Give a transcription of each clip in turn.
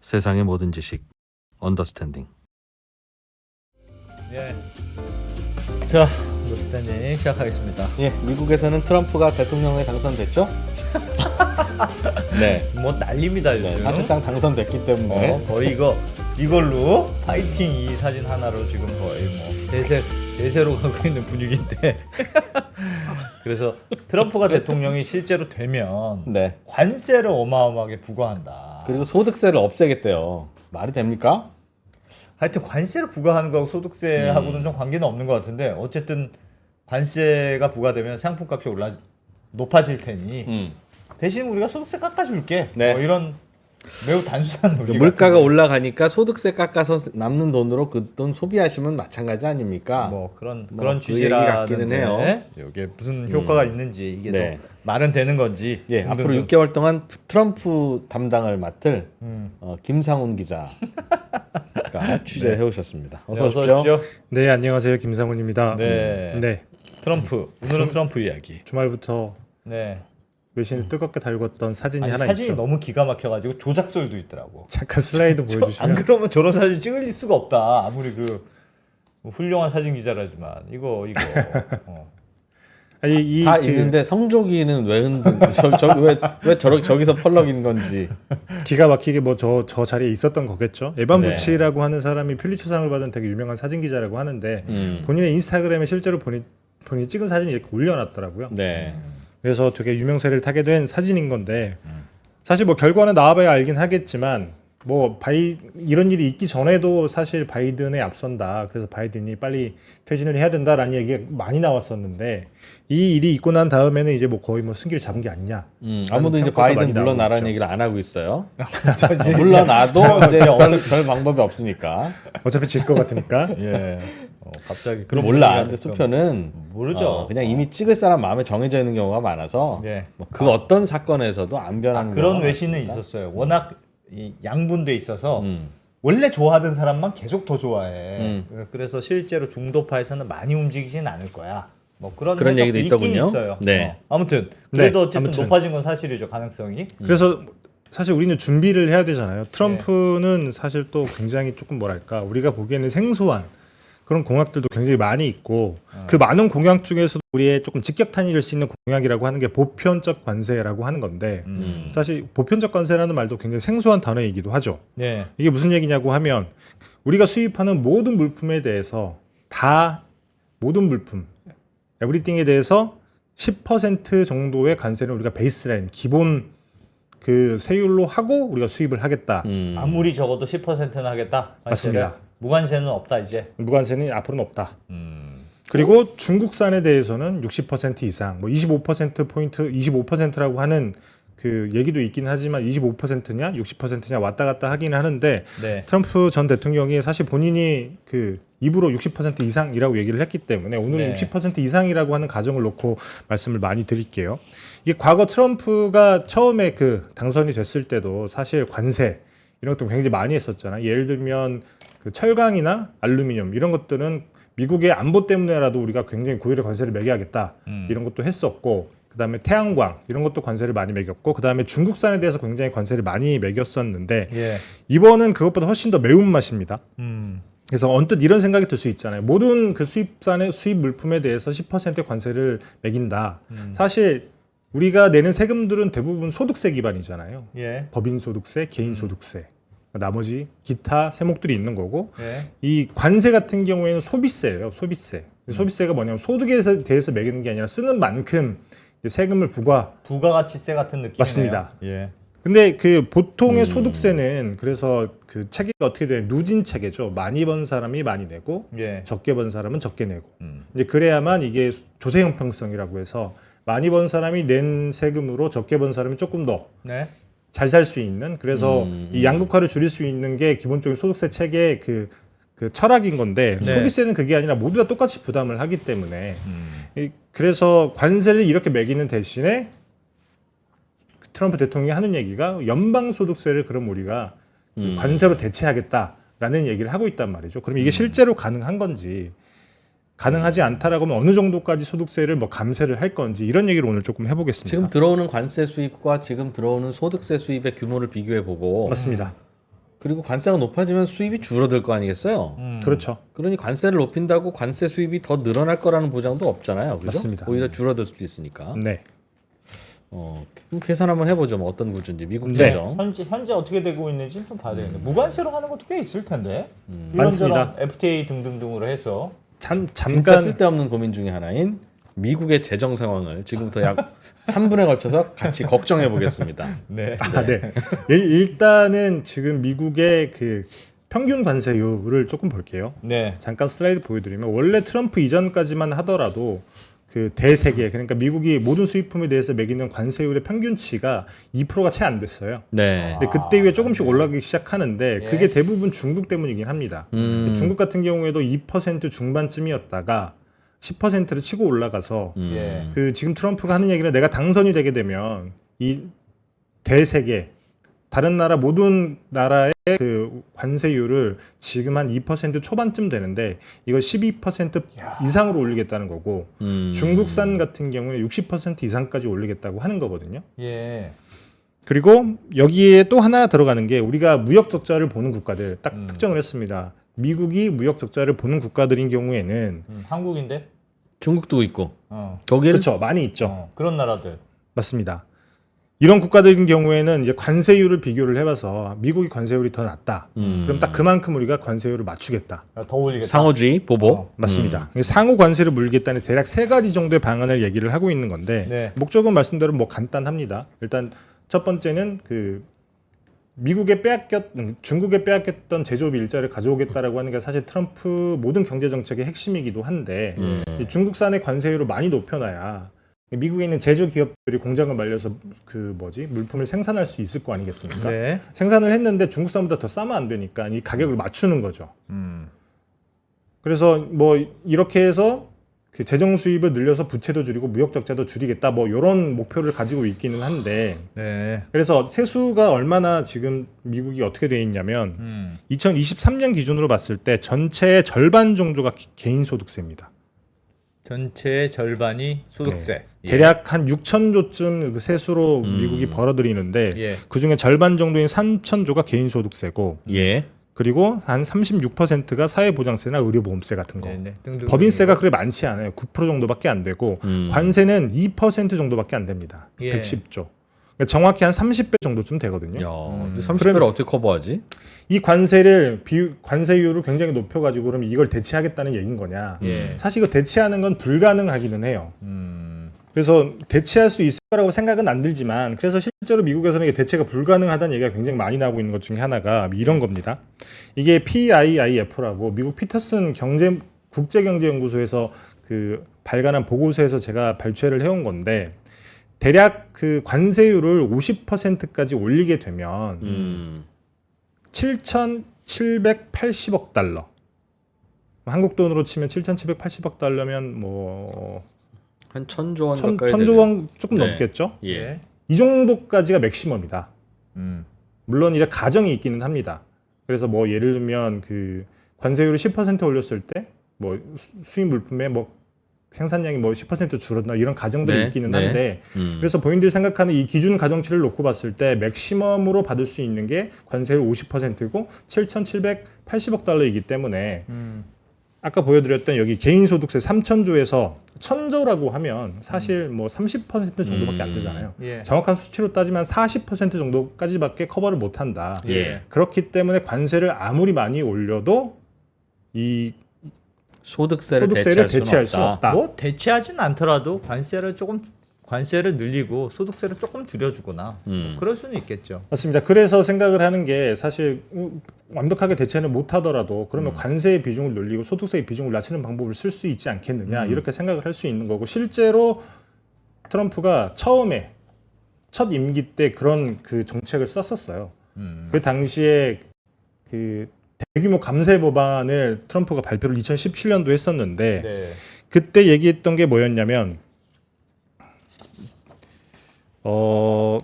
세상의 모든 지식 언더스탠딩. 예. 자, 언더스탠딩 시작하겠습니다. 예, 미국에서는 트럼프가 대통령에 당선됐죠? 네. 뭐 난립니다 요즘. 네, 사실상 당선됐기 때문에 거의 이걸로 파이팅 이 사진 하나로 지금 거의 뭐 대세로 가고 있는 분위기인데. 그래서 트럼프가 대통령이 실제로 되면 네. 관세를 어마어마하게 부과한다. 그리고 소득세를 없애겠대요. 말이 됩니까? 하여튼 관세를 부과하는 거하고 소득세하고는 좀 관계는 없는 것 같은데 어쨌든 관세가 부과되면 상품값이 높아질 테니 대신 우리가 소득세 깎아줄게. 네. 뭐 이런 매우 단순한 논리. 물가가 같은데. 올라가니까 소득세 깎아서 남는 돈으로 그 돈 소비하시면 마찬가지 아닙니까? 뭐 그런 그 얘기 취지라는데 같기는 해요. 이게 무슨 효과가 있는지 이게 네. 또 말은 되는 건지. 예, 등등등. 앞으로 6개월 동안 트럼프 담당을 맡을 음. 김상훈 기자가 취재를 해오셨습니다. 어서 네, 오십시오. 네, 안녕하세요. 김상훈입니다. 네. 네. 트럼프 오늘은 트럼프 이야기. 주말부터 네. 외신을 뜨겁게 달궜던 사진이 아니, 하나 사진이 있죠. 너무 기가 막혀가지고 조작설도 있더라고. 잠깐 슬라이드 안 보여주시면 그러면 저런 사진 찍을 수가 없다. 아무리 뭐 훌륭한 사진 기자라지만 이거. 아니 이 다 있는데 성조기는 왜 왜 저기서 펄럭인 건지. 기가 막히게 뭐 저 자리에 있었던 거겠죠. 에반 네. 부치라고 하는 사람이 퓰리처상을 받은 되게 유명한 사진 기자라고 하는데 본인의 인스타그램에 실제로 본인이 찍은 사진을 이렇게 올려놨더라고요. 네. 그래서 되게 유명세를 타게 된 사진인 건데 사실 뭐 결과는 나와봐야 알긴 하겠지만 뭐 이런 일이 있기 전에도 사실 바이든에 앞선다. 그래서 바이든이 빨리 퇴진을 해야 된다라는 얘기가 많이 나왔었는데 이 일이 있고 난 다음에는 이제 뭐 거의 뭐 승기를 잡은 게 아니냐. 아무도 이제 평가가 바이든 많이 나오고 물러나라는 있죠. 얘기를 안 하고 있어요. 이제 물러나도 이제 그냥 별 방법이 없으니까. 어차피 질 것 같으니까. 예. 갑자기 그런 몰라. 분위기가 근데 좀 수표는 모르죠. 그냥 이미 찍을 사람 마음에 정해져 있는 경우가 많아서 네. 그 어떤 사건에서도 안 변하는 그런 경우가 외신은 많습니다. 있었어요. 워낙 양분돼 있어서 원래 좋아하던 사람만 계속 더 좋아해. 그래서 실제로 중도파에서는 많이 움직이진 않을 거야. 뭐 그런 얘기도 해석도 있더군요. 있긴 있어요. 네. 아무튼 그래도 네, 어쨌든 아무튼. 높아진 건 사실이죠. 가능성이. 그래서 사실 우리는 준비를 해야 되잖아요. 트럼프는 사실 또 굉장히 조금 뭐랄까 우리가 보기에는 생소한 그런 공약들도 굉장히 많이 있고 그 많은 공약 중에서도 우리의 조금 직격탄이 될 수 있는 공약이라고 하는 게 보편적 관세라고 하는 건데 사실 보편적 관세라는 말도 굉장히 생소한 단어이기도 하죠. 네. 이게 무슨 얘기냐고 하면 우리가 수입하는 모든 물품에 대해서 모든 물품 에브리띵에 대해서 10% 정도의 관세는 우리가 베이스라인 기본 그 세율로 하고 우리가 수입을 하겠다. 아무리 적어도 10%는 하겠다. 맞습니다. 무관세는 없다 이제. 무관세는 앞으로는 없다. 그리고 중국산에 대해서는 60% 이상, 뭐 25% 포인트, 25%라고 하는 그 얘기도 있긴 하지만 25%냐, 60%냐 왔다 갔다 하긴 하는데 네. 트럼프 전 대통령이 사실 본인이 그 입으로 60% 이상이라고 얘기를 했기 때문에 오늘은 네. 60% 이상이라고 하는 가정을 놓고 말씀을 많이 드릴게요. 이게 과거 트럼프가 처음에 그 당선이 됐을 때도 사실 관세 이런 것도 굉장히 많이 했었잖아요. 예를 들면 그 철강이나 알루미늄 이런 것들은 미국의 안보 때문에라도 우리가 굉장히 고율의 관세를 매겨야겠다 이런 것도 했었고 그다음에 태양광 이런 것도 관세를 많이 매겼고 그다음에 중국산에 대해서 굉장히 관세를 많이 매겼었는데 예. 이번은 그것보다 훨씬 더 매운맛입니다. 음. 그래서 언뜻 이런 생각이 들 수 있잖아요. 모든 그 수입 물품에 대해서 10% 관세를 매긴다. 사실 우리가 내는 세금들은 대부분 소득세 기반이잖아요. 예. 법인 소득세, 개인 소득세. 나머지 기타 세목들이 있는 거고 예. 이 관세 같은 경우에는 소비세예요. 소비세. 소비세가 뭐냐면 소득에 대해서 매기는 게 아니라 쓰는 만큼 세금을 부가가치세 같은 느낌이네요. 맞습니다. 예. 근데 그 보통의 소득세는 그래서 그 체계가 어떻게 돼요? 누진 체계죠. 많이 번 사람이 많이 내고 예. 적게 번 사람은 적게 내고 이제 그래야만 이게 조세 형평성이라고 해서 많이 번 사람이 낸 세금으로 적게 번 사람이 조금 더 네. 잘 살 수 있는 그래서 이 양극화를 줄일 수 있는 게 기본적인 소득세 체계의 그 철학인 건데 네. 소비세는 그게 아니라 모두 다 똑같이 부담을 하기 때문에 그래서 관세를 이렇게 매기는 대신에 트럼프 대통령이 하는 얘기가 연방소득세를 그럼 우리가 관세로 대체하겠다라는 얘기를 하고 있단 말이죠. 그럼 이게 실제로 가능한 건지 가능하지 않다라고 하면 어느 정도까지 소득세를 뭐 감세를 할 건지 이런 얘기를 오늘 조금 해보겠습니다. 지금 들어오는 관세 수입과 지금 들어오는 소득세 수입의 규모를 비교해 보고 맞습니다. 그리고 관세가 높아지면 수입이 줄어들 거 아니겠어요? 그렇죠. 그러니 관세를 높인다고 관세 수입이 더 늘어날 거라는 보장도 없잖아요. 그죠? 맞습니다. 오히려 줄어들 수도 있으니까. 네. 그럼 계산 한번 해보죠. 뭐 어떤 구조인지 미국 네. 재정. 현재 어떻게 되고 있는지 좀 봐야 되겠네. 무관세로 하는 것도 꽤 있을 텐데. 많습니다. 이런저런 FTA 등등등으로 해서 진짜 잠깐 쓸데없는 고민 중에 하나인 미국의 재정 상황을 지금부터 약 3분에 걸쳐서 같이 걱정해 보겠습니다. 네. 네. 일단은 지금 미국의 그 평균 관세율을 조금 볼게요. 네. 잠깐 슬라이드 보여드리면 원래 트럼프 이전까지만 하더라도 그 대세계 그러니까 미국이 모든 수입품에 대해서 매기는 관세율의 평균치가 2%가 채 안 됐어요. 네. 근데 그때 이후에 조금씩 올라가기 시작하는데 예. 그게 대부분 중국 때문이긴 합니다. 중국 같은 경우에도 2% 중반쯤이었다가 10%를 치고 올라가서 예. 그 지금 트럼프가 하는 얘기는 내가 당선이 되게 되면 이 대세계 다른 나라 모든 나라의 그 관세율을 지금 한 2% 초반쯤 되는데 이걸 12% 이상으로 올리겠다는 거고 중국산 같은 경우는 60% 이상까지 올리겠다고 하는 거거든요. 예. 그리고 여기에 또 하나 들어가는 게 우리가 무역 적자를 보는 국가들 딱 특정을 했습니다. 미국이 무역 적자를 보는 국가들인 경우에는 한국인데? 중국도 있고 어. 독일. 그렇죠. 많이 있죠. 그런 나라들. 맞습니다. 이런 국가들인 경우에는 이제 관세율을 비교를 해봐서 미국이 관세율이 더 낮다. 그럼 딱 그만큼 우리가 관세율을 맞추겠다. 더 올리겠다. 상호주의 보복. 맞습니다. 상호 관세를 물겠다는 대략 3가지 정도의 방안을 얘기를 하고 있는 건데 네. 목적은 말씀대로 뭐 간단합니다. 일단 첫 번째는 그 중국에 빼앗겼던 제조업 일자리를 가져오겠다라고 하는 게 사실 트럼프 모든 경제 정책의 핵심이기도 한데 이 중국산의 관세율을 많이 높여놔야 미국에 있는 제조 기업들이 공장을 말려서 물품을 생산할 수 있을 거 아니겠습니까? 네. 생산을 했는데 중국산보다 더 싸면 안 되니까 이 가격을 맞추는 거죠. 그래서 뭐 이렇게 해서 그 재정 수입을 늘려서 부채도 줄이고 무역 적자도 줄이겠다 뭐 이런 목표를 가지고 있기는 한데 네. 그래서 세수가 얼마나 지금 미국이 어떻게 돼 있냐면 2023년 기준으로 봤을 때 전체의 절반 정도가 개인 소득세입니다. 전체의 절반이 소득세. 예. 대략 한 6천조쯤 그 세수로 미국이 벌어들이는데 예. 그 중에 절반 정도인 3천조가 개인 소득세고 예. 그리고 한 36%가 사회보장세나 의료보험세 같은 거. 네. 등등. 법인세가 그렇게 많지 않아요. 9% 정도밖에 안 되고 관세는 2% 정도밖에 안 됩니다. 예. 110조. 그러니까 정확히 한 30배 정도쯤 되거든요. 야, 30배를 어떻게 커버하지? 이 관세율을 굉장히 높여가지고 그러면 이걸 대체하겠다는 얘기인 거냐? 예. 사실 이거 대체하는 건 불가능하기는 해요. 그래서 대체할 수 있을 거라고 생각은 안 들지만 그래서 실제로 미국에서는 이게 대체가 불가능하다는 얘기가 굉장히 많이 나오고 있는 것 중에 하나가 이런 겁니다. 이게 PIIF라고 미국 피터슨 국제경제연구소에서 그 발간한 보고서에서 제가 발췌를 해온 건데 대략 그 관세율을 50%까지 올리게 되면 7,780억 달러. 한국 돈으로 치면 7,780억 달러면 뭐 한 1,000조 원 가까이 1,000조 원 조금 네. 넘겠죠. 예. 이 정도까지가 맥시멈이다. 음. 물론 이래 가정이 있기는 합니다. 그래서 뭐 예를 들면 그 관세율을 10% 올렸을 때 뭐 수입 물품의 뭐 생산량이 뭐 10% 줄었나 이런 가정들이 네, 있기는 네. 한데 그래서 본인들이 생각하는 이 기준 가정치를 놓고 봤을 때 맥시멈으로 받을 수 있는 게 관세율 50%고 7,780억 달러이기 때문에 아까 보여드렸던 여기 개인소득세 3천조에서 1,000조라고 하면 사실 뭐 30% 정도밖에 안 되잖아요. 예. 정확한 수치로 따지면 40% 정도까지밖에 커버를 못한다. 예. 그렇기 때문에 관세를 아무리 많이 올려도 이 소득세를 소득세를 대체할 수 수는 없다. 뭐 대체하진 않더라도 관세를 늘리고 소득세를 조금 줄여주거나 뭐 그럴 수는 있겠죠. 맞습니다. 그래서 생각을 하는 게 사실 완벽하게 대체는 못하더라도 그러면 관세의 비중을 늘리고 소득세의 비중을 낮추는 방법을 쓸 수 있지 않겠느냐 이렇게 생각을 할 수 있는 거고 실제로 트럼프가 처음에 첫 임기 때 그런 그 정책을 썼었어요. 그 당시에 그 대규모 감세 법안을 트럼프가 발표를 2017년도 했었는데 네. 그때 얘기했던 게 뭐였냐면 뭐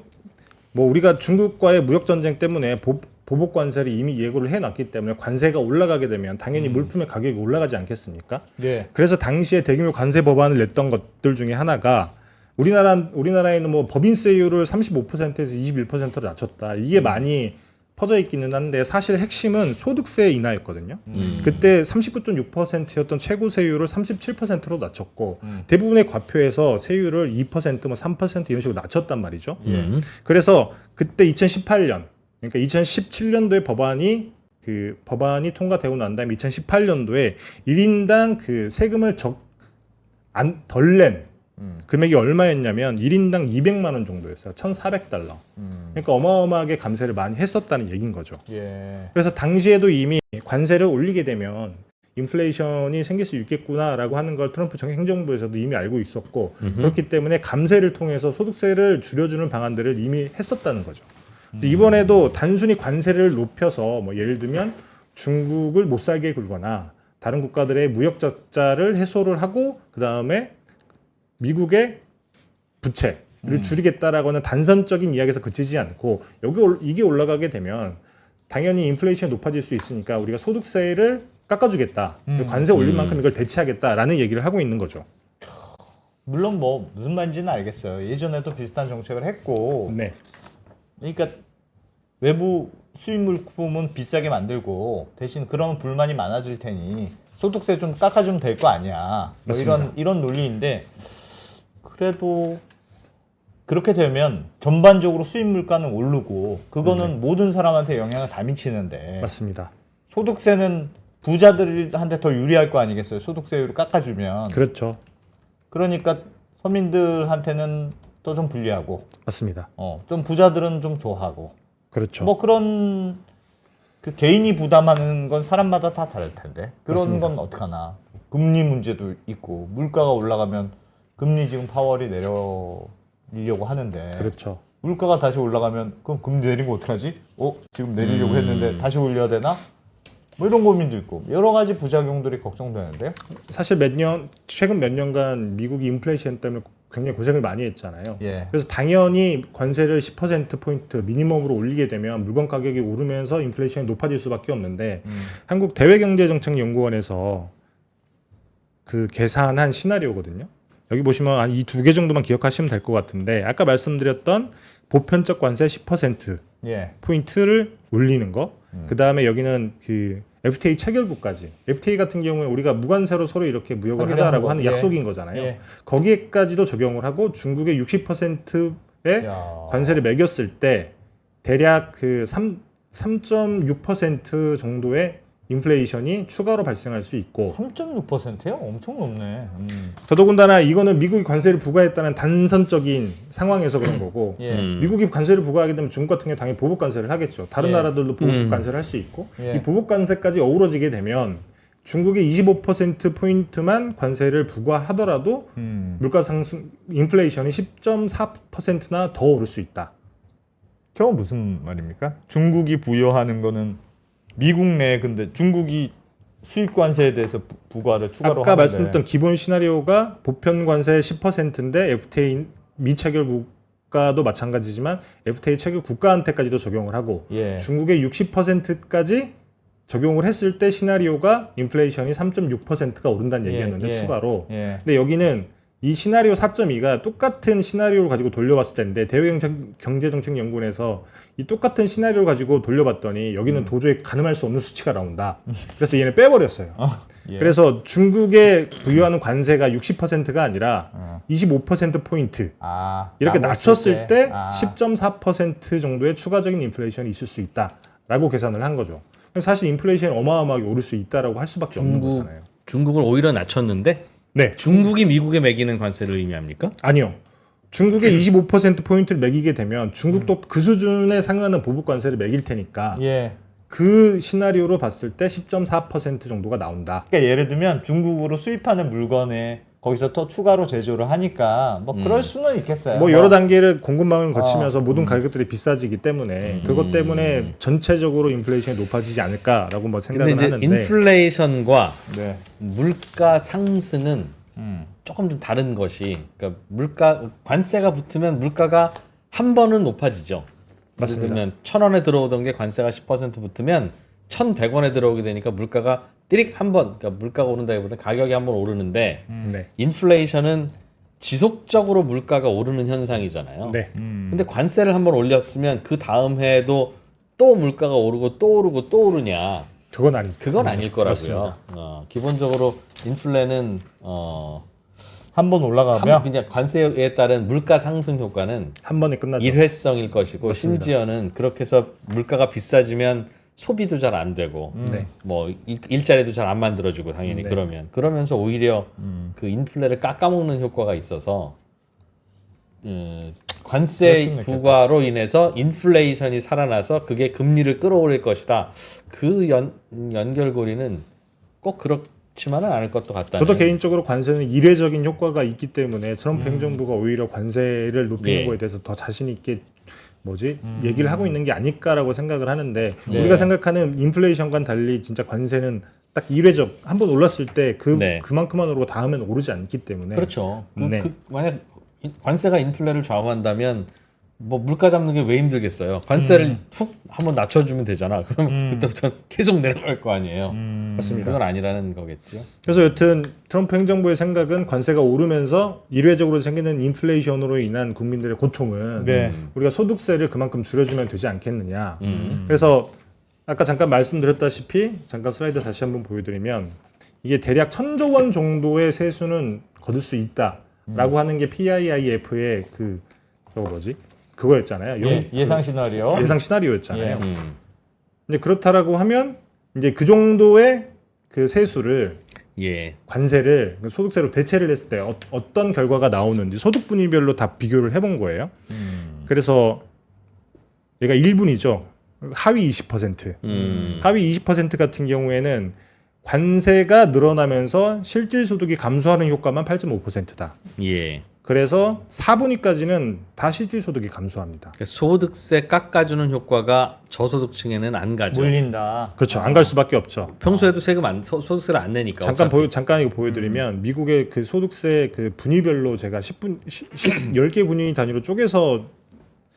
우리가 중국과의 무역 전쟁 때문에 보복 관세를 이미 예고를 해놨기 때문에 관세가 올라가게 되면 당연히 물품의 가격이 올라가지 않겠습니까? 네. 그래서 당시에 대규모 관세 법안을 냈던 것들 중에 하나가 우리나라에는 뭐 법인세율을 35%에서 21%로 낮췄다. 이게 많이 퍼져 있기는 한데 사실 핵심은 소득세 인하였거든요. 그때 39.6%였던 최고 세율을 37%로 낮췄고 대부분의 과표에서 세율을 2%, 뭐 3% 이런 식으로 낮췄단 말이죠. 그래서 그때 2018년, 그러니까 2017년도에 법안이 통과되고 난 다음에 2018년도에 1인당 그 세금을 덜 낸 금액이 얼마였냐면 1인당 200만 원 정도였어요. 1,400달러. 그러니까 어마어마하게 감세를 많이 했었다는 얘기인 거죠. 예. 그래서 당시에도 이미 관세를 올리게 되면 인플레이션이 생길 수 있겠구나라고 하는 걸 트럼프 행정부에서도 이미 알고 있었고 그렇기 때문에 감세를 통해서 소득세를 줄여주는 방안들을 이미 했었다는 거죠. 이번에도 단순히 관세를 높여서 뭐 예를 들면 중국을 못 살게 굴거나 다른 국가들의 무역 적자를 해소를 하고 그 다음에 미국의 부채를 줄이겠다라고 하는 단선적인 이야기에서 그치지 않고 이게 올라가게 되면 당연히 인플레이션이 높아질 수 있으니까 우리가 소득세를 깎아주겠다. 관세 올릴 만큼 이걸 대체하겠다라는 얘기를 하고 있는 거죠. 물론 뭐 무슨 말인지는 알겠어요. 예전에도 비슷한 정책을 했고 네. 그러니까 외부 수입물품은 비싸게 만들고 대신 그러면 불만이 많아질 테니 소득세 좀 깎아주면 될 거 아니야. 뭐 이런 논리인데 그래도 그렇게 되면 전반적으로 수입 물가는 오르고 그거는 모든 사람한테 영향을 다 미치는데 맞습니다. 소득세는 부자들한테 더 유리할 거 아니겠어요? 소득세율을 깎아주면. 그렇죠. 그러니까 서민들한테는 또 좀 불리하고 맞습니다. 좀 부자들은 좀 좋아하고 그렇죠. 뭐 그런 그 개인이 부담하는 건 사람마다 다 다를 텐데 그런 맞습니다. 건 어떡하나. 금리 문제도 있고 물가가 올라가면 금리 지금 파월이 내리려고 하는데 그렇죠. 물가가 다시 올라가면 그럼 금리 내리면 어떡하지? 지금 내리려고 했는데 다시 올려야 되나? 뭐 이런 고민도 있고 여러 가지 부작용들이 걱정되는데요. 사실 최근 몇 년간 미국이 인플레이션 때문에 굉장히 고생을 많이 했잖아요. 예. 그래서 당연히 관세를 10%포인트 미니멈으로 올리게 되면 물건 가격이 오르면서 인플레이션이 높아질 수밖에 없는데 한국 대외경제정책연구원에서 그 계산한 시나리오거든요. 여기 보시면 이 두 개 정도만 기억하시면 될 것 같은데 아까 말씀드렸던 보편적 관세 10% 예. 포인트를 올리는 거. 그 다음에 여기는 그 FTA 체결국까지. FTA 같은 경우에 우리가 무관세로 서로 이렇게 무역을 하자라고 하는 예. 약속인 거잖아요. 예. 거기에까지도 적용을 하고 중국의 60%의 야. 관세를 매겼을 때 대략 그 3.6% 정도의 인플레이션이 추가로 발생할 수 있고 3.6%요? 엄청 높네. 더더군다나 이거는 미국이 관세를 부과했다는 단선적인 상황에서 그런 거고 예. 미국이 관세를 부과하게 되면 중국 같은 경우 당연히 보복 관세를 하겠죠. 다른 예. 나라들도 보복 관세를 할 수 있고 예. 이 보복 관세까지 어우러지게 되면 중국의 25% 포인트만 관세를 부과하더라도 물가 상승 인플레이션이 10.4%나 더 오를 수 있다. 저거 무슨 말입니까? 중국이 부여하는 거는 미국 내 근데 중국이 수입 관세에 대해서 부과를 추가로 아까 하는데 말씀드렸던 기본 시나리오가 보편 관세 10%인데 FTA 미체결 국가도 마찬가지지만 FTA 체결 국가한테까지도 적용을 하고 예. 중국의 60%까지 적용을 했을 때 시나리오가 인플레이션이 3.6%가 오른다는 얘기였는데 예. 추가로 예. 근데 여기는 이 시나리오 4.2가 똑같은 시나리오를 가지고 돌려봤을 텐데 대외경제정책연구원에서 이 똑같은 시나리오를 가지고 돌려봤더니 여기는 도저히 가늠할 수 없는 수치가 나온다. 그래서 얘는 빼버렸어요. 예. 그래서 중국에 부여하는 관세가 60%가 아니라 25%포인트 이렇게 낮췄을 때 10.4% 정도의 추가적인 인플레이션이 있을 수 있다라고 계산을 한 거죠. 사실 인플레이션이 어마어마하게 오를 수 있다라고 할 수밖에 없는 거잖아요. 중국을 오히려 낮췄는데 네. 중국이 미국에 매기는 관세를 의미합니까? 아니요. 중국의 25%포인트를 매기게 되면 중국도 그 수준에 상응하는 보복 관세를 매길 테니까 예. 그 시나리오로 봤을 때 10.4% 정도가 나온다. 그러니까 예를 들면 중국으로 수입하는 물건에 거기서 더 추가로 제조를 하니까 뭐 그럴 수는 있겠어요. 뭐 여러 단계를 공급망을 거치면서 모든 가격들이 비싸지기 때문에 그것 때문에 전체적으로 인플레이션이 높아지지 않을까라고 뭐 근데 생각을 이제 하는데 인플레이션과 네. 물가 상승은 조금 좀 다른 것이 그러니까 물가 관세가 붙으면 물가가 한 번은 높아지죠. 맞습니다. 예를 들면 1,000원에 들어오던 게 관세가 10% 붙으면 1,100원에 들어오게 되니까 물가가 띠릭 한 번, 그러니까 물가가 오른다기보다 가격이 한 번 오르는데 네. 인플레이션은 지속적으로 물가가 오르는 현상이잖아요. 네. 근데 관세를 한 번 올렸으면 그 다음 해에도 또 물가가 오르고 또 오르고 또 오르냐? 그건 아니죠. 그건 아닐 거라고요. 맞습니다. 기본적으로 인플레는 한번 올라가면 그냥 관세에 따른 물가 상승 효과는 한 번에 끝나죠. 일회성일 것이고 맞습니다. 심지어는 그렇게 해서 물가가 비싸지면 소비도 잘 안 되고 네. 뭐 일자리도 잘 안 만들어지고 당연히 네. 그러면서 오히려 그 인플레를 깎아먹는 효과가 있어서 그럴 관세 수는 부과로 인해서 인플레이션이 살아나서 그게 금리를 끌어올릴 것이다. 그 연결고리는 꼭 그렇지만은 않을 것도 같다. 저도 개인적으로 관세는 이례적인 효과가 있기 때문에 트럼프 행정부가 오히려 관세를 높이는 예. 거에 대해서 더 자신 있게 얘기를 하고 있는 게 아닐까라고 생각을 하는데 네. 우리가 생각하는 인플레이션과는 달리 진짜 관세는 딱 이례적 한 번 올랐을 때 네. 그만큼만 오르고 다음엔 오르지 않기 때문에 그렇죠. 네. 만약 관세가 인플레를 좌우한다면 뭐 물가 잡는 게 왜 힘들겠어요. 관세를 훅 한번 낮춰주면 되잖아. 그럼 그때부터 계속 내려갈 거 아니에요. 맞습니다. 그건 아니라는 거겠죠. 그래서 여튼 트럼프 행정부의 생각은 관세가 오르면서 일회적으로 생기는 인플레이션으로 인한 국민들의 고통은 네. 우리가 소득세를 그만큼 줄여주면 되지 않겠느냐. 그래서 아까 잠깐 말씀드렸다시피 잠깐 슬라이드 다시 한번 보여드리면 이게 대략 1,000조 원 정도의 세수는 거둘 수 있다라고 하는 게 PIIF의 그거였잖아요. 예상 시나리오. 예상 시나리오였잖아요. 예. 근데 그렇다라고 하면 이제 그 정도의 그 세수를 예. 관세를 소득세로 대체를 했을 때 어떤 결과가 나오는지 소득 분위별로 다 비교를 해본 거예요. 그래서 얘가 1분이죠. 하위 20%. 하위 20% 같은 경우에는 관세가 늘어나면서 실질 소득이 감소하는 효과만 8.5%다. 예. 그래서 4분위까지는 다 실질 소득이 감소합니다. 그러니까 소득세 깎아주는 효과가 저소득층에는 안 가죠. 물린다. 그렇죠. 안 갈 수밖에 없죠. 평소에도 소득세를 안 내니까. 잠깐 이거 보여드리면 미국의 그 소득세 그 분위별로 제가 10개 분위 단위로 쪼개서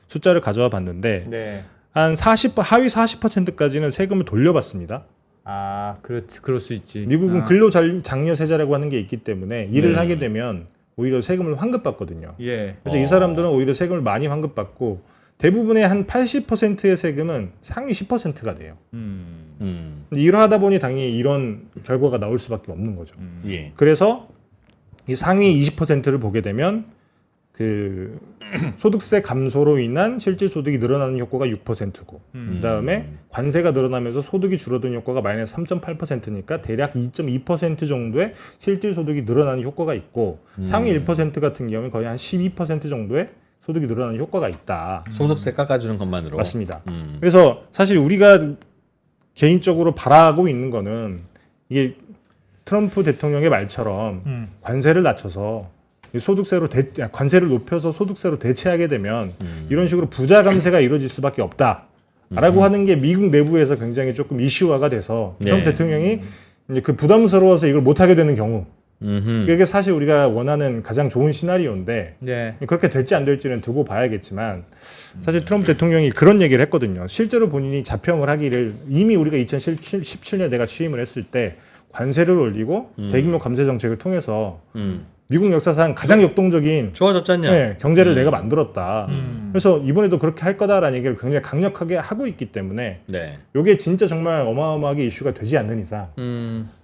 숫자를 가져와 봤는데 네. 한 하위 40%까지는 세금을 돌려받습니다. 아, 그럴 수 있지. 미국은 근로장려세제라고 하는 게 있기 때문에 일을 네. 하게 되면 오히려 세금을 환급받거든요. 예. 그래서 이 사람들은 오히려 세금을 많이 환급받고 대부분의 한 80%의 세금은 상위 10%가 돼요. 근데 이러하다 보니 당연히 이런 결과가 나올 수밖에 없는 거죠. 예. 그래서 이 상위 20%를 보게 되면 그 소득세 감소로 인한 실질 소득이 늘어나는 효과가 6%고 그다음에 관세가 늘어나면서 소득이 줄어든 효과가 마이너스 3.8%니까 대략 2.2% 정도의 실질 소득이 늘어나는 효과가 있고 상위 1% 같은 경우는 거의 한 12% 정도의 소득이 늘어나는 효과가 있다. 소득세 깎아주는 것만으로. 맞습니다. 그래서 사실 우리가 개인적으로 바라고 있는 거는 이게 트럼프 대통령의 말처럼 관세를 낮춰서 관세를 높여서 소득세로 대체하게 되면 이런 식으로 부자 감세가 이루어질 수밖에 없다라고 하는 게 미국 내부에서 굉장히 조금 이슈화가 돼서 트럼프 네. 대통령이 이제 그 부담스러워서 이걸 못하게 되는 경우 그게 사실 우리가 원하는 가장 좋은 시나리오인데 네. 그렇게 될지 안 될지는 두고 봐야겠지만 사실 트럼프 대통령이 그런 얘기를 했거든요. 실제로 본인이 자평을 하기를 이미 우리가 2017년 내가 취임을 했을 때 관세를 올리고 대규모 감세 정책을 통해서 미국 역사상 가장 역동적인 좋아졌잖냐. 네, 경제를 내가 만들었다. 그래서 이번에도 그렇게 할 거다라는 얘기를 굉장히 강력하게 하고 있기 때문에 네. 이게 진짜 정말 어마어마하게 이슈가 되지 않는 이상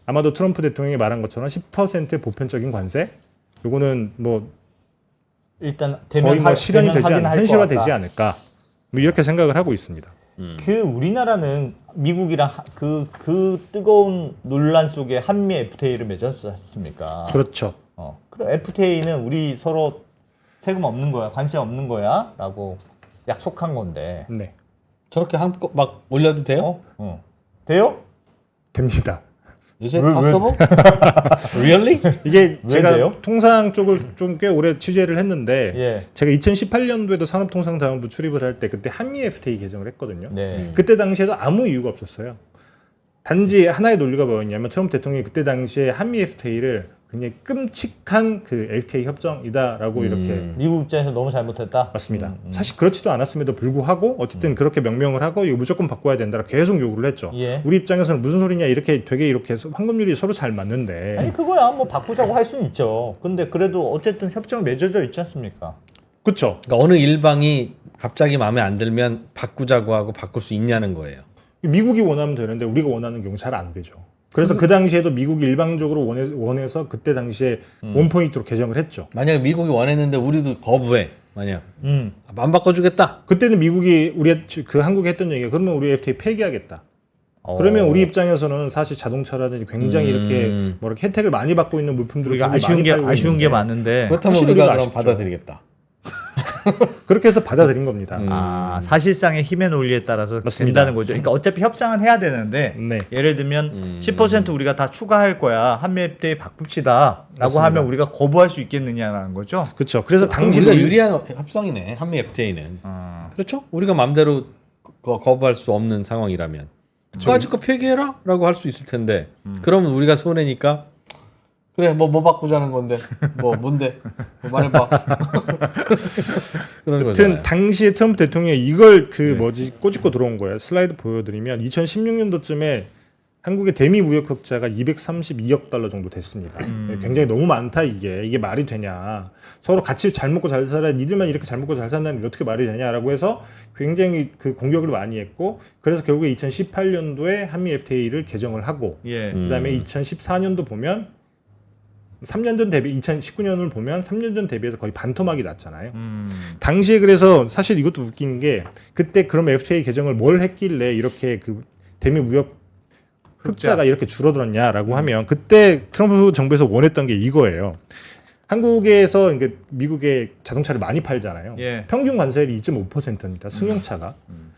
아마도 트럼프 대통령이 말한 것처럼 10%의 보편적인 관세 요거는 뭐 일단 거의 뭐 실현이 되지 하긴 할것 현실화되지 같다. 않을까 뭐 이렇게 생각을 하고 있습니다. 그 우리나라는 미국이랑 그 뜨거운 논란 속에 한미 FTA를 맺었지 않습니까? 그렇죠. 그럼 FTA는 우리 서로 세금 없는 거야, 관세 없는 거야라고 약속한 건데. 네, 저렇게 한껏 막 올려도 돼요? 돼요? 됩니다. 요새 왜? possible? Really? 이게 제가 돼요? 통상 쪽을 좀 꽤 오래 취재를 했는데 예. 제가 2018년도에도 산업통상자원부 출입을 할 때 그때 한미 FTA 개정을 했거든요. 네. 그때 당시에도 아무 이유가 없었어요. 단지 하나의 논리가 뭐였냐면 트럼프 대통령이 그때 당시에 한미 FTA를 굉장히 끔찍한 그 FTA 협정이다라고 이렇게 미국 입장에서 너무 잘못했다. 맞습니다. 사실 그렇지도 않았음에도 불구하고 어쨌든 그렇게 명명을 하고 이거 무조건 바꿔야 된다라 계속 요구를 했죠. 예. 우리 입장에서는 무슨 소리냐 이렇게 되게 이렇게 황금률이 서로 잘 맞는데 아니 그거야 뭐 바꾸자고 할 수는 있죠. 근데 그래도 어쨌든 협정 맺어져 있지 않습니까? 그렇죠. 그러니까 어느 일방이 갑자기 마음에 안 들면 바꾸자고 하고 바꿀 수 있냐는 거예요. 미국이 원하면 되는데 우리가 원하는 경우 잘 안 되죠. 그래서 그 당시에도 미국이 일방적으로 원해서 그때 당시에 원포인트로 개정을 했죠. 만약에 미국이 원했는데 우리도 거부해. 만약 안 바꿔주겠다. 그때는 미국이 그 한국에 했던 얘기가 그러면 우리 FTA 폐기하겠다. 그러면 우리 입장에서는 사실 자동차라든지 굉장히 이렇게 뭐랄까 혜택을 많이 받고 있는 물품들을 우리가 굉장히 아쉬운 많이 게 팔고 많은데 그렇다면 확실히 우리가 우리가 그럼 아쉽죠. 받아들이겠다. 그렇게 해서 받아들인 겁니다. 사실상의 힘의 논리에 따라서 맞습니다. 된다는 거죠. 그러니까 어차피 협상은 해야 되는데 네. 예를 들면 10% 우리가 다 추가할 거야. 한미 FTA 바꿉시다라고 맞습니다. 하면 우리가 거부할 수 있겠느냐라는 거죠. 그렇죠. 그래서 당시 우리가 유리한 협상이네. 한미 FTA는. 그렇죠? 우리가 마음대로 거부할 수 없는 상황이라면. 그까짓 거 폐기해라라고 할 수 있을 텐데. 그러면 우리가 손해니까 그래 뭐 바꾸자는 건데 뭐 뭔데 뭐 말해봐. 그런 아무튼 거잖아요. 당시에 트럼프 대통령이 이걸 꼬집고 들어온 거예요. 슬라이드 보여드리면 2016년도쯤에 한국의 대미 무역 흑자가 232억 달러 정도 됐습니다. 굉장히 너무 많다 이게 말이 되냐. 서로 같이 잘 먹고 잘 살아 니들만 이렇게 잘 먹고 잘 산다는 게 어떻게 말이 되냐라고 해서 굉장히 그 공격을 많이 했고 그래서 결국에 2018년도에 한미 FTA를 개정을 하고 예. 그다음에 2014년도 보면 3년 전 대비 2019년을 보면 3년 전 대비해서 거의 반토막이 났잖아요. 당시에 그래서 사실 이것도 웃긴 게 그때 그럼 FTA 개정을 뭘 했길래 이렇게 그 대미 무역 흑자가 이렇게 줄어들었냐라고 하면 그때 트럼프 정부에서 원했던 게 이거예요. 한국에서 이게 미국에 자동차를 많이 팔잖아요. 예. 평균 관세율이 2.5%입니다. 승용차가.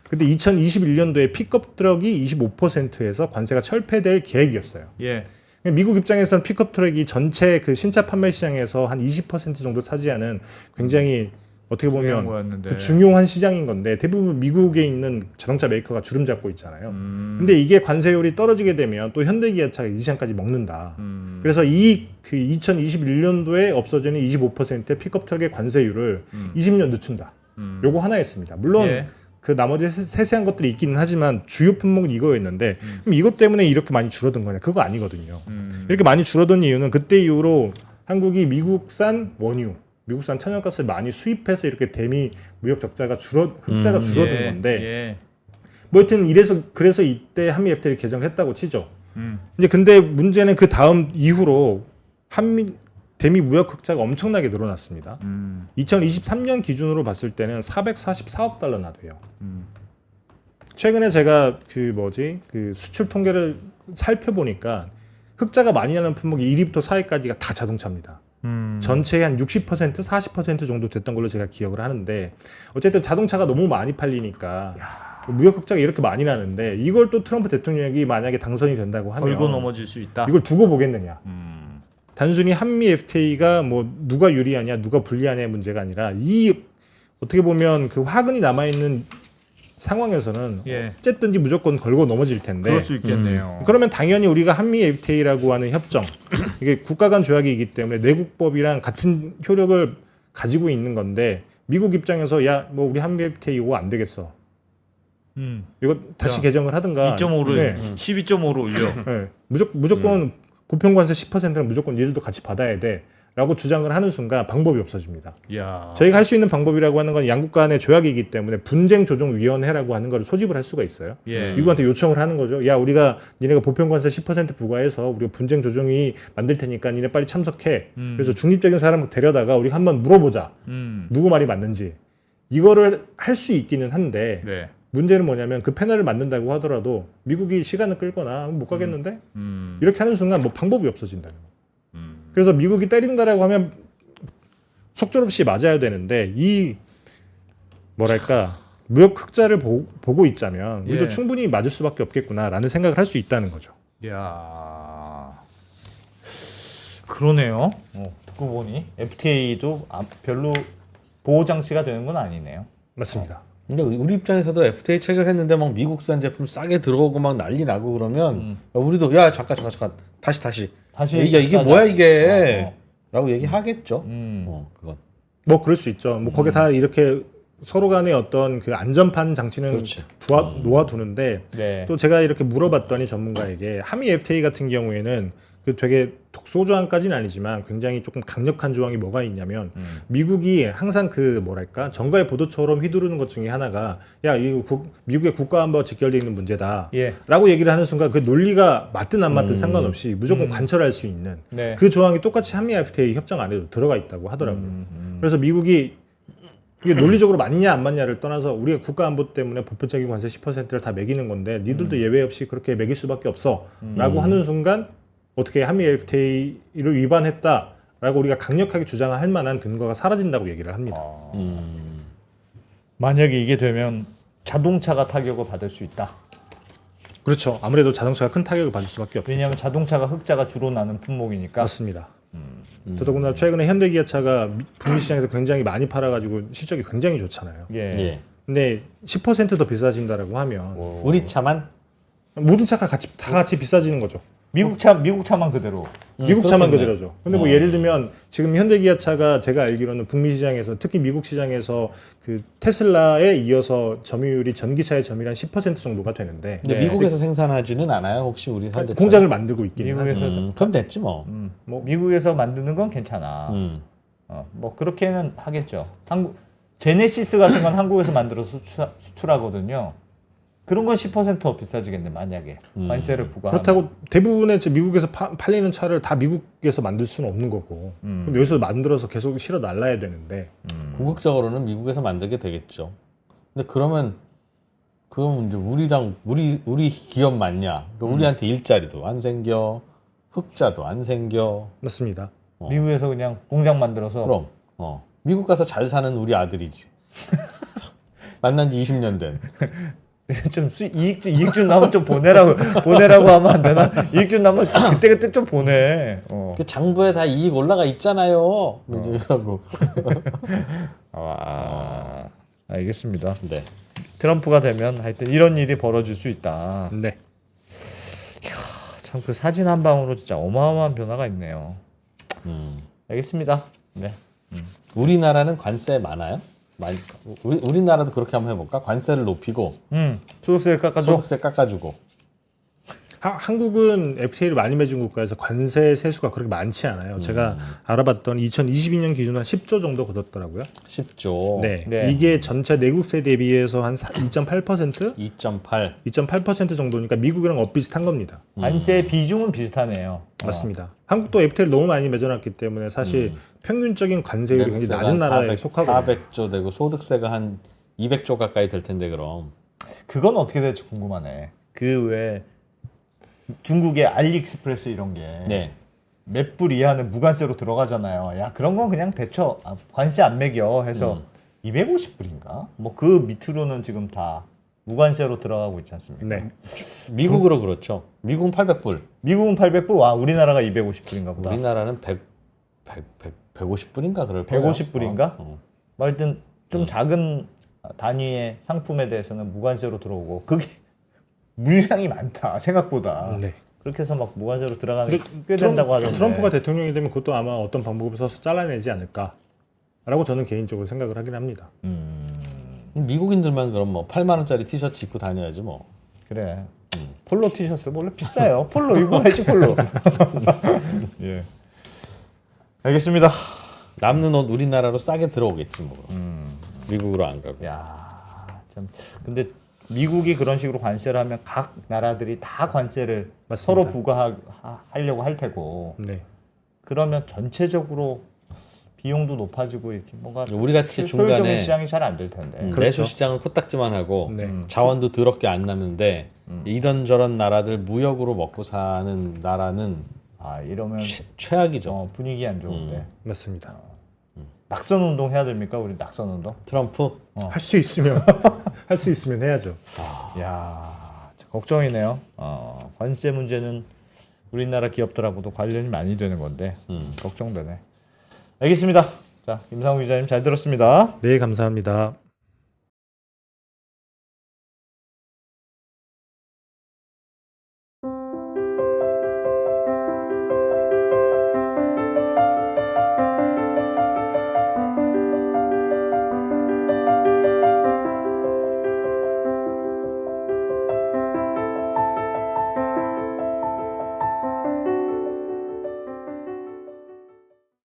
근데 2021년도에 픽업 트럭이 25%에서 관세가 철폐될 계획이었어요. 예. 미국 입장에서는 픽업 트럭이 전체 그 신차 판매 시장에서 한 20% 정도 차지하는 굉장히 어떻게 중요한 보면 거였는데. 그 중요한 시장인 건데 대부분 미국에 있는 자동차 메이커가 주름 잡고 있잖아요. 근데 이게 관세율이 떨어지게 되면 또 현대기아차가 이 시장까지 먹는다. 그래서 그 2021년도에 없어지는 25%의 픽업 트럭의 관세율을 20년 늦춘다. 요거 하나였습니다. 물론 예. 그 나머지 세세한 것들이 있기는 하지만 주요 품목은 이거였는데 그럼 이것 때문에 이렇게 많이 줄어든 거냐? 그거 아니거든요. 이렇게 많이 줄어든 이유는 그때 이후로 한국이 미국산 원유, 미국산 천연가스를 많이 수입해서 이렇게 대미 무역 적자가 흑자가 줄어든 예. 건데 예. 뭐 하여튼 그래서 이때 한미 FTA를 개정을 했다고 치죠. 이제 근데 문제는 그 다음 이후로 대미 무역 흑자가 엄청나게 늘어났습니다. 2023년 기준으로 봤을 때는 444억 달러나 돼요. 최근에 제가 그 수출 통계를 살펴보니까 흑자가 많이 나는 품목이 1위부터 4위까지가 다 자동차입니다. 전체의 한 60%, 40% 정도 됐던 걸로 제가 기억을 하는데 어쨌든 자동차가 너무 많이 팔리니까 무역 흑자가 이렇게 많이 나는데 이걸 또 트럼프 대통령이 만약에 당선이 된다고 하면 걸고 넘어질 수 있다. 이걸 두고 보겠느냐. 단순히 한미 FTA가 뭐 누가 유리하냐 누가 불리하냐의 문제가 아니라 이 어떻게 보면 그 화근이 남아있는 상황에서는 예. 어쨌든지 무조건 걸고 넘어질 텐데 그럴 수 있겠네요. 그러면 당연히 우리가 한미 FTA라고 하는 협정 이게 국가 간 조약이기 때문에 내국법이랑 같은 효력을 가지고 있는 건데 미국 입장에서 야 뭐 우리 한미 FTA 이거 안 되겠어. 이거 다시 야, 개정을 하든가 2.5로 네. 12.5로 올려. 네. 무조건 보편관세 10%는 무조건 얘들도 같이 받아야 돼 라고 주장을 하는 순간 방법이 없어집니다. 야. 저희가 할 수 있는 방법이라고 하는 건 양국 간의 조약이기 때문에 분쟁조정위원회라고 하는 걸 소집을 할 수가 있어요. 예. 미국한테 요청을 하는 거죠. 야 우리가 니네가 보편관세 10% 부과해서 우리가 분쟁조정위 만들 테니까 니네 빨리 참석해. 그래서 중립적인 사람을 데려다가 우리가 한번 물어보자. 누구 말이 맞는지. 이거를 할 수 있기는 한데 네. 문제는 뭐냐면 그 패널을 만든다고 하더라도 미국이 시간을 끌거나 못 가겠는데 이렇게 하는 순간 뭐 방법이 없어진다는 거예요. 그래서 미국이 때린다라고 하면 속절없이 맞아야 되는데 이 뭐랄까 무역 흑자를 보고 있자면 우리도 예. 충분히 맞을 수밖에 없겠구나라는 생각을 할 수 있다는 거죠. 야. 그러네요. 듣고 보니 FTA도 별로 보호 장치가 되는 건 아니네요. 맞습니다. 근데 우리 입장에서도 FTA 체결했는데 막 미국산 제품 싸게 들어오고 막 난리 나고 그러면 야, 우리도 야 잠깐 다시 야 이게 싸자. 뭐야 이게 라고 얘기하겠죠. 그건 뭐 그럴 수 있죠. 뭐 거기에 다 이렇게 서로 간의 어떤 그 안전판 장치는 그렇지. 놓아두는데 네. 또 제가 이렇게 물어봤더니 전문가에게 한미 FTA 같은 경우에는 그 되게 독소 조항까지는 아니지만 굉장히 조금 강력한 조항이 뭐가 있냐면 미국이 항상 그 뭐랄까 정가의 보도처럼 휘두르는 것 중에 하나가 야 이거 미국의 국가안보와 직결되어 있는 문제다 예. 라고 얘기를 하는 순간 그 논리가 맞든 안 맞든 상관없이 무조건 관철할 수 있는 네. 그 조항이 똑같이 한미 FTA 협정 안에도 들어가 있다고 하더라고요. 그래서 미국이 이게 논리적으로 맞냐 안 맞냐를 떠나서 우리가 국가안보 때문에 보편적인 관세 10%를 다 매기는 건데 니들도 예외 없이 그렇게 매길 수밖에 없어 라고 하는 순간 어떻게 한미 FTA를 위반했다라고 우리가 강력하게 주장할 만한 근거가 사라진다고 얘기를 합니다. 만약에 이게 되면 자동차가 타격을 받을 수 있다. 그렇죠. 아무래도 자동차가 큰 타격을 받을 수밖에 없죠. 왜냐하면 자동차가 흑자가 주로 나는 품목이니까. 맞습니다. 더더군다나 최근에 현대기아차가 북미 시장에서 굉장히 많이 팔아가지고 실적이 굉장히 좋잖아요. 예. 예. 근데 10%더 비싸진다라고 하면 우리 차만 모든 차가 다 같이 비싸지는 거죠. 미국 차만 그대로. 미국 차만 그렇겠네. 그대로죠. 근데 뭐 예를 들면 지금 현대기아차가 제가 알기로는 북미 시장에서 특히 미국 시장에서 그 테슬라에 이어서 점유율이 전기차의 점유율 한 10% 정도가 되는데 근데 네. 미국에서 생산하지는 않아요? 혹시 우리 현대차? 공장을 만들고 있기는 하죠. 미국에서 그럼 됐지 뭐. 뭐 미국에서 만드는 건 괜찮아. 뭐 그렇게는 하겠죠. 제네시스 같은 건 한국에서 만들어서 수출하거든요. 그런 건 10%더 비싸지겠네 만약에 관세를 부과하면. 그렇다고 대부분의 미국에서 팔리는 차를 다 미국에서 만들 수는 없는 거고 그럼 여기서 만들어서 계속 실어 날라야 되는데 궁극적으로는 미국에서 만들게 되겠죠. 근데 그러면 이제 우리 기업 맞냐? 그러니까 우리한테 일자리도 안 생겨, 흑자도 안 생겨. 맞습니다. 미국에서 그냥 공장 만들어서. 그럼 미국 가서 잘 사는 우리 아들이지. 만난 지 20년 된. 좀 이익 좀 나면 좀 보내라고 하면 안 되나? 이익 좀 나면 그때 좀 보내. 그 장부에 다 이익 올라가 있잖아요. 이제 그러고. 알겠습니다. 네. 트럼프가 되면 하여튼 이런 일이 벌어질 수 있다. 네. 참 그 사진 한 방으로 진짜 어마어마한 변화가 있네요. 알겠습니다. 네. 우리나라는 관세 많아요? 우리나라도 그렇게 한번 해볼까? 관세를 높이고 소득세 깎아줘. 소득세 깎아주고. 한국은 FTA를 많이 맺은 국가에서 관세 세수가 그렇게 많지 않아요. 제가 알아봤더니 2022년 기준으로 한 10조 정도 걷었더라고요. 10조. 네. 네. 이게 전체 내국세 대비해서 한 2.8%? 2.8. 2.8% 정도니까 미국이랑 엇비슷한 겁니다. 관세 비중은 비슷하네요. 맞습니다. 한국도 FTA를 너무 많이 맺어놨기 때문에 사실 평균적인 관세율이 굉장히 낮은 나라에 속하고 400조 되고 소득세가 한 200조 가까이 될 텐데 그럼. 그건 어떻게 될지 궁금하네. 그 왜 중국의 알리익스프레스 이런 게 네. 몇 불 이하는 무관세로 들어가잖아요. 야 그런 건 그냥 대처 관세 안 매겨 해서 250불인가? 뭐 그 밑으로는 지금 다 무관세로 들어가고 있지 않습니까? 네. 미국으로 그렇죠. 미국은 800불. 미국은 800불, 와 우리나라가 250불인가 보다. 우리나라는 150불인가 그럴 거예요. 150불인가? 어. 뭐 하여튼 좀 작은 단위의 상품에 대해서는 무관세로 들어오고 그게 물량이 많다 생각보다. 네. 그렇게 해서 막 무관세로 들어가는 게 근데 꽤 된다고 하던데. 트럼프가 대통령이 되면 그것도 아마 어떤 방법을 써서 잘라내지 않을까라고 저는 개인적으로 생각을 하긴 합니다. 미국인들만 그럼 뭐 8만 원짜리 티셔츠 입고 다녀야지 뭐. 그래. 폴로 티셔츠 원래 비싸요. 폴로 입어야지 폴로. 예. 알겠습니다. 남는 옷 우리나라로 싸게 들어오겠지 뭐. 미국으로 안 가고. 야, 참. 근데 미국이 그런 식으로 관세를 하면 각 나라들이 다 관세를 맞습니다. 서로 부과하려고 할 테고. 네. 그러면 전체적으로 비용도 높아지고 이렇게 뭔가 우리 같이 효율적인 중간에 시장이 잘 안 될 텐데. 그렇죠. 내수 시장은 코딱지만 하고 네. 자원도 더럽게 안 남는데 이런저런 나라들 무역으로 먹고 사는 나라는 아 이러면 최악이죠. 분위기 안 좋은데. 맞습니다. 낙선 운동 해야 됩니까? 우리 낙선 운동? 트럼프 할 수 있으면 할 수 있으면 해야죠. 야, 걱정이네요. 관세 문제는 우리나라 기업들하고도 관련이 많이 되는 건데 걱정되네. 알겠습니다. 자, 김상우 기자님 잘 들었습니다. 네, 감사합니다.